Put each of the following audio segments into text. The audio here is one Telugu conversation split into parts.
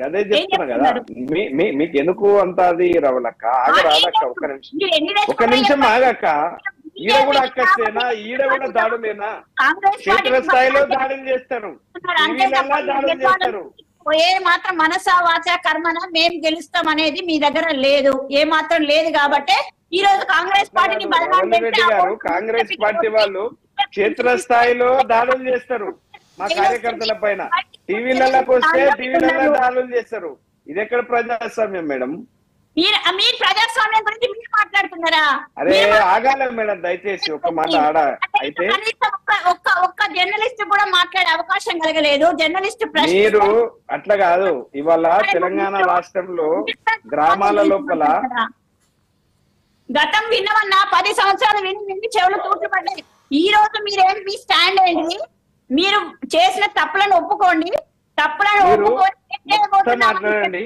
గదే చెప్తున్నా కదా. మీకు ఎందుకు అంత అది రవలక్క? ఆగరాదక్క, ఒక నిమిషం ఆగక్క. ఈడ కూడా అక్కస్తేనా? ఈడ కూడా దాడులేనా? క్షేత్రస్థాయిలో దాడులు చేస్తారు, దాడులు చేస్తారు. ఏ మాత్రం మనసా వాచ కర్మన మేము గెలుస్తాం అనేది మీ దగ్గర లేదు, ఏ మాత్రం లేదు. కాబట్టి ఈ రోజు కాంగ్రెస్ పార్టీని రెడ్డి గారు, కాంగ్రెస్ పార్టీ వాళ్ళు క్షేత్రస్థాయిలో దాడులు చేస్తారు మా కార్యకర్తల పైన. టీవీలలోకి వస్తే టీవీలలో దాడులు చేస్తారు. ఇది ఎక్కడ ప్రజాస్వామ్యం మేడం? మీరు ప్రజాస్వామ్యం గురించి మీరు మాట్లాడుతున్నారా? అరే ఆగాలి మేడం, దయచేసి ఒక మాట ఆడ. అయితే ఒక్క జర్నలిస్ట్ కూడా మాట్లాడే అవకాశం కలగలేదు. జర్నలిస్ట్ మీరు అట్లా కాదు. ఇవాళ తెలంగాణ రాష్ట్రంలో గ్రామాల లోపల గతం విన్నవన్నా 10 సంవత్సరాలు విని చెవులు తూట్లు పడ్డాయి. ఈ రోజు మీరేం మీ స్టాండ్ ఏంటి? మీరు చేసిన తప్పులను ఒప్పుకోండి, తప్పులను మాట్లాడండి.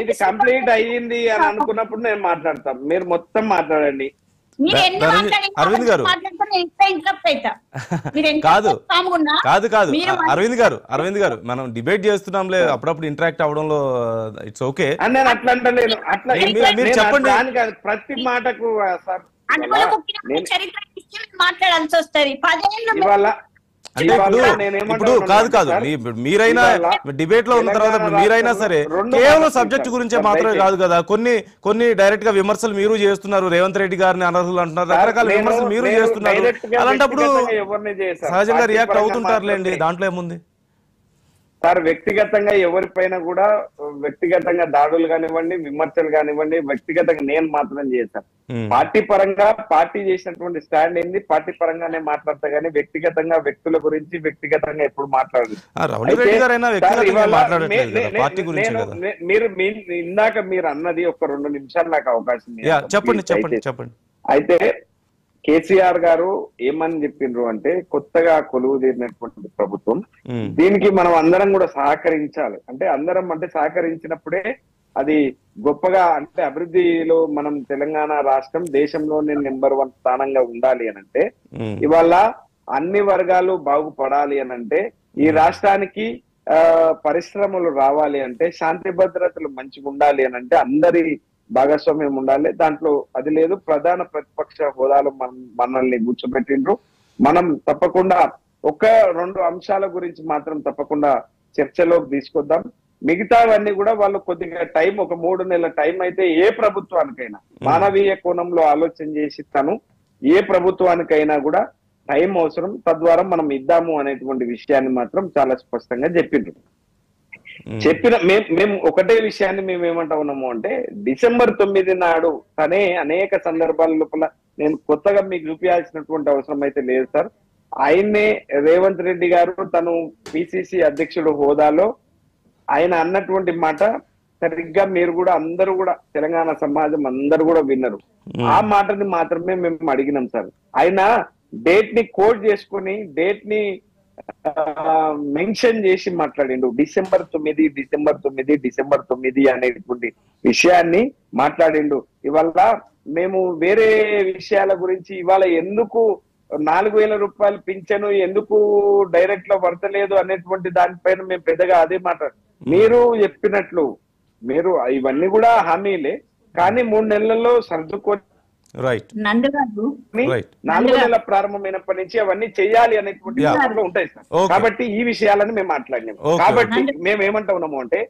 ఇది కంప్లీట్ అయ్యింది అని అనుకున్నప్పుడు నేను మాట్లాడతాను, మీరు మొత్తం మాట్లాడండి. అరవింద్ గారు కాదు అరవింద్ గారు మనం డిబేట్ చేస్తున్నాంలే, అప్పుడప్పుడు ఇంటరాక్ట్ అవడంలో ఇట్స్ ఓకే. నేను అట్లా అంటలేను, అట్లా మీరు చెప్పండి. ప్రతి మాటకు మాట్లాడాల్సి వస్తుంది. 10 ఏళ్ళు ఇవాళ అంటే ఇప్పుడు కాదు మీరైనా డిబేట్ లో ఉన్న తర్వాత మీరైనా సరే కేవలం సబ్జెక్ట్ గురించే మాత్రమే కాదు కదా, కొన్ని డైరెక్ట్ గా విమర్శలు మీరు చేస్తున్నారు. రేవంత్ రెడ్డి గారిని అనర్హులు అంటున్నారు, రకరకాల విమర్శలు మీరు చేస్తున్నారు. అలాంటప్పుడు సహజంగా రియాక్ట్ అవుతుంటారులేండి, దాంట్లో ఏముంది సార్. వ్యక్తిగతంగా ఎవరిపైన కూడా వ్యక్తిగతంగా దాడులు కానివ్వండి, విమర్శలు కానివ్వండి, వ్యక్తిగతంగా నేను మాత్రం చేశాను. పార్టీ పరంగా పార్టీ చేసినటువంటి స్టాండ్ ఏంది, పార్టీ పరంగానే మాట్లాడతా గానీ వ్యక్తిగతంగా వ్యక్తుల గురించి వ్యక్తిగతంగా ఎప్పుడు మాట్లాడదు. మీరు ఇందాక మీరు అన్నది ఒక 2 నిమిషాలు నాకు అవకాశం చెప్పండి. అయితే కేసీఆర్ గారు ఏమని చెప్పిండ్రు అంటే, కొత్తగా కొలువు తీరినటువంటి ప్రభుత్వం, దీనికి మనం అందరం కూడా సహకరించాలి. అంటే అందరం అంటే సహకరించినప్పుడే అది గొప్పగా, అంటే అభివృద్ధిలో మనం తెలంగాణ రాష్ట్రం దేశంలోనే నెంబర్ 1 స్థానంగా ఉండాలి అని అంటే, ఇవాళ అన్ని వర్గాలు బాగుపడాలి అని అంటే, ఈ రాష్ట్రానికి పరిశ్రమలు రావాలి అంటే, శాంతి భద్రతలు మంచిగా ఉండాలి అని అంటే అందరి భాగస్వామ్యం ఉండాలి. దాంట్లో అది లేదు. ప్రధాన ప్రతిపక్ష హోదాలో మనల్ని కూర్చోబెట్టిండ్రు. మనం తప్పకుండా 1-2 అంశాల గురించి మాత్రం తప్పకుండా చర్చలోకి తీసుకొద్దాం. మిగతావన్నీ కూడా వాళ్ళు కొద్దిగా టైం, ఒక 3 నెలల టైం అయితే ఏ ప్రభుత్వానికైనా మానవీయ కోణంలో ఆలోచన చేసి ఏ ప్రభుత్వానికైనా కూడా టైం అవసరం, తద్వారా మనం ఇద్దాము అనేటువంటి విషయాన్ని మాత్రం చాలా స్పష్టంగా చెప్పిండ్రు. మేము ఒకటే విషయాన్ని మేము ఏమంటా ఉన్నాము అంటే, డిసెంబర్ 9 నాడు తనే అనేక సందర్భాల లోపల, నేను కొత్తగా మీకు చూపించాల్సినటువంటి అవసరం అయితే లేదు సార్. ఆయన్నే రేవంత్ రెడ్డి గారు తను పిసిసి అధ్యక్షుడు హోదాలో ఆయన అన్నటువంటి మాట సరిగ్గా మీరు కూడా అందరూ కూడా తెలంగాణ సమాజం అందరూ కూడా విన్నారు. ఆ మాటని మాత్రమే మేము అడిగినాం సార్. ఆయన డేట్ ని కోడ్ చేసుకుని డేట్ ని మెన్షన్ చేసి మాట్లాడిండు. డిసెంబర్ 9 అనేటువంటి విషయాన్ని మాట్లాడిండు. ఇవాళ మేము వేరే విషయాల గురించి, ఇవాళ ఎందుకు 4,000 రూపాయలు పింఛను ఎందుకు డైరెక్ట్ లో పడతలేదు అనేటువంటి దానిపైన మేము పెద్దగా అదే మాట. మీరు చెప్పినట్లు మీరు ఇవన్నీ కూడా హామీలే, కానీ 3 నెలల్లో సర్దుకొని 4 నెలల ప్రారంభమైనప్పటి నుంచి అవన్నీ చేయాలి అనేటువంటి ఉంటాయి సార్. కాబట్టి ఈ విషయాలను మేము మాట్లాడినాం. కాబట్టి మేము ఏమంటా ఉన్నాము అంటే,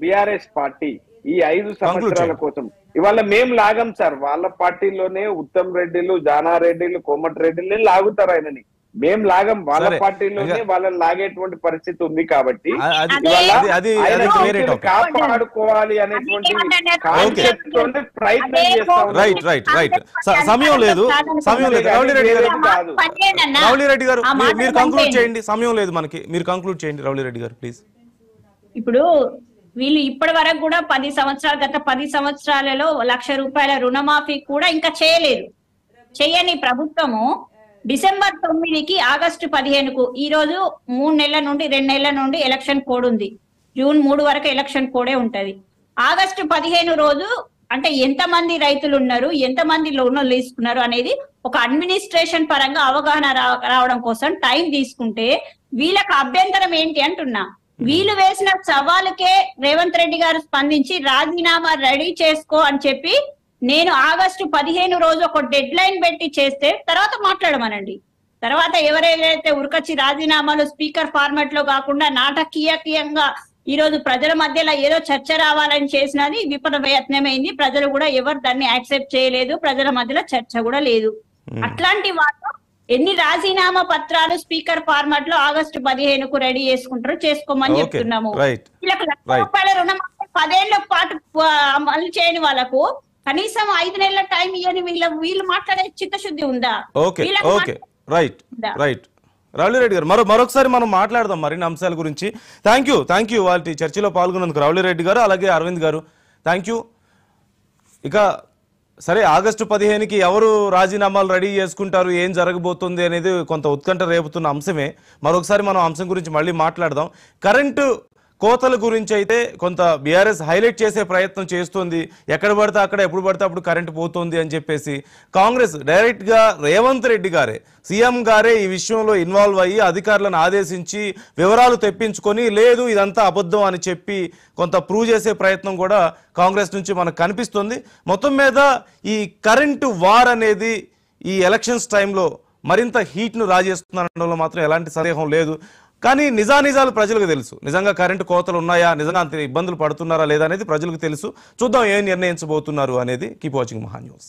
బిఆర్ఎస్ పార్టీ ఈ 5 సంవత్సరాల కోసం ఇవాళ మేము లాగం సార్. వాళ్ళ పార్టీలోనే ఉత్తమ్ రెడ్డిలు, జానారెడ్డిలు, కోమటిరెడ్డిలు లాగుతారు ఆయనని. మేము లాగం, వాళ్ళ పార్టీలోనే వాళ్ళని లాగేటువంటి పరిస్థితి ఉంది. కాబట్టి కాపాడుకోవాలి అనేటువంటి ప్రయత్నం చేస్తాం. సమయం లేదు. రౌలి రెడ్డి గారు మీరు కంక్లూడ్ చేయండి, సమయం లేదు మనకి, మీరు కంక్లూడ్ చేయండి రౌలి రెడ్డి గారు ప్లీజ్. ఇప్పుడు వీళ్ళు ఇప్పటి వరకు కూడా 10 సంవత్సరాలు, గత 10 సంవత్సరాలలో 1,00,000 రూపాయల రుణమాఫీ కూడా ఇంకా చేయలేదు. చేయని ప్రభుత్వము డిసెంబర్ 9కి ఆగస్టు 15కు ఈ రోజు 3 నెలల నుండి 2 నెలల నుండి ఎలక్షన్ కోడ్ ఉంది. జూన్ 3 వరకు ఎలక్షన్ కోడే ఉంటది. ఆగస్టు 15 రోజు అంటే ఎంతమంది రైతులు ఉన్నారు, ఎంతమంది లోన్లు తీసుకున్నారు అనేది ఒక అడ్మినిస్ట్రేషన్ పరంగా అవగాహన రావడం కోసం టైం తీసుకుంటే, వీళ్ళకి అభ్యంతరం ఏంటి అంటున్నా, వీళ్ళు వేసిన సవాలుకే రేవంత్ రెడ్డి గారు స్పందించి రాజీనామా రెడీ చేసుకో అని చెప్పి నేను ఆగస్టు 15 రోజు ఒక డెడ్ లైన్ పెట్టి చేస్తే తర్వాత మాట్లాడమనండి. తర్వాత ఎవరైతే ఉరకచ్చి రాజీనామాలు స్పీకర్ ఫార్మాట్ లో కాకుండా నాటకీయంగా ఈ రోజు ప్రజల మధ్యలో ఏదో చర్చ రావాలని చేసినది విఫల ప్రయత్నమైంది. ప్రజలు కూడా ఎవరు దాన్ని యాక్సెప్ట్ చేయలేదు, ప్రజల మధ్యలో చర్చ కూడా లేదు. అట్లాంటి వాళ్ళు ఎన్ని రాజీనామా పత్రాలు స్పీకర్ ఫార్మాట్ లో ఆగస్టు 15కు రెడీ చేసుకుంటారో చేసుకోమని చెప్తున్నాము. వీళ్ళకి రూపాయల రుణమాఫీ 10 ఏళ్ల పాటు అమలు చేయని వాళ్ళకు కనీసం 5 నెలల టైం ఇవ్వని వీళ్ళు మాట్లాడే చిత్తశుద్ధి ఉందా? రైట్ రౌలి రెడ్డి గారు మరొకసారి మనం మాట్లాడదాం మరిన్ని అంశాల గురించి. థ్యాంక్ యూ వాళ్ళ చర్చలో పాల్గొన్నందుకు రౌలి రెడ్డి గారు అలాగే అరవింద్ గారు థ్యాంక్ యూ. ఇక సరే ఆగస్టు 15కి ఎవరు రాజీనామాలు రెడీ చేసుకుంటారు, ఏం జరగబోతుంది అనేది కొంత ఉత్కంఠ రేపుతున్న అంశమే. మరొకసారి మనం అంశం గురించి మళ్ళీ మాట్లాడదాం. కరెంటు కోతల గురించి అయితే కొంత బీఆర్ఎస్ హైలైట్ చేసే ప్రయత్నం చేస్తుంది. ఎక్కడ పడితే అక్కడ ఎప్పుడు పడితే అప్పుడు కరెంటు పోతుంది అని చెప్పేసి కాంగ్రెస్ డైరెక్ట్గా రేవంత్ రెడ్డి గారే సీఎం గారే ఈ విషయంలో ఇన్వాల్వ్ అయ్యి అధికారులను ఆదేశించి వివరాలు తెప్పించుకొని లేదు ఇదంతా అబద్ధం అని చెప్పి కొంత ప్రూవ్ చేసే ప్రయత్నం కూడా కాంగ్రెస్ నుంచి మనకు కనిపిస్తుంది. మొత్తం మీద ఈ కరెంటు వార్ అనేది ఈ ఎలక్షన్స్ టైంలో మరింత హీట్ను రాజేస్తుందనడంలో మాత్రం ఎలాంటి సందేహం లేదు. కానీ నిజానిజాలు ప్రజలకు తెలుసు. నిజంగా కరెంటు కోతలు ఉన్నాయా, నిజంగా అంత ఇబ్బందులు పడుతున్నారా లేదా అనేది ప్రజలకు తెలుసు. చూద్దాం ఏం నిర్ణయించబోతున్నారు అనేది. కీప్ వాచింగ్ మహా న్యూస్.